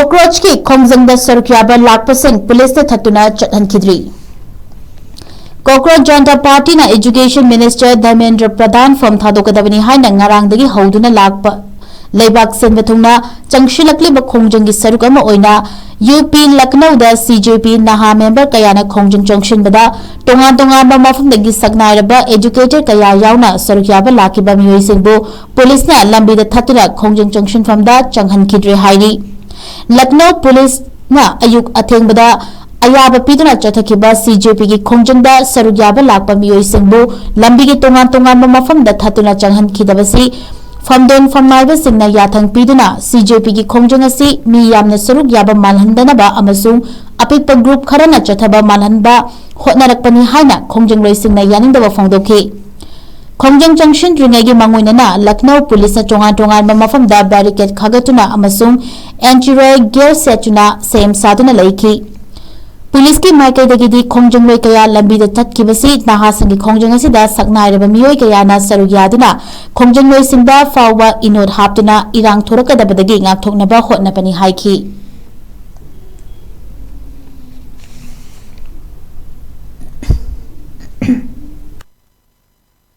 cockroach की खोंगजंग सरुक्याबा लापसिंग police ने थतुना चटहनखिद्री cockroach जनता party ना education minister Dharmendra Pradhan form थादोकदबनी हाइना ngarangdagi हौदुना Lakpa लेबाक सेनबा थुंगना चंगशिलक्लिबा खोंगजंगी सरुक अमा ओइना यूपी लखनऊ दा सीजेपी नहा मेंबर कयाना खोंगजंग चंगशिनबदा तोंगा मफमदगी सकनाइरबा एजुकेटर कया यावना सरुक्याबा लाकिबा मियोइसिंगबो पुलिस ना लंबीदा थतुना खोंगजंग चंगशिनफमदा चंगहनखिद्रे हाइरी लखनऊ पुलिस ना अयुक अथेंगबदा अयाब पीदुना चथखिबा सीजेपी की खोंगजंगदा सरुक्याबा लाकपा मियोइसिंगबो लंबीगी तोंगा मफमदा थतुना चंगहनखिदबसी फमदोन फमनाइबा सिंगना याथंग पीदुना सीजेपी की खोंगजंग असि मी यामना सरुक याबा मालहंदनबा अमसुंग अपिकपा ग्रुप खरना चथबा मालहनबा होटनरकपनी हाइना खोंगजंग रैसिंगना यानिंगदबा फोंदोखि खोंगजंग जंक्शन द्रिंगैगी मंगुइनना लखनऊ पुलिस टोंगा मफमदा बैरिकेड खागतुना अमसुंग एंटी-रोय गियर सेटुना सेम सादुना लैखि पुलिस की माइकैदगी खोंगजंग लोय कया लंबीदा तत्किबसी नहासंगी खोंगजंग असिदा सकनाइरबा मियोय कयाना सरुक यादुना खोंगजंग लोय सिंदा फावबा इनोद हापतुना इरांग थोरकदबदगी ngathoknaba hotnapani haiki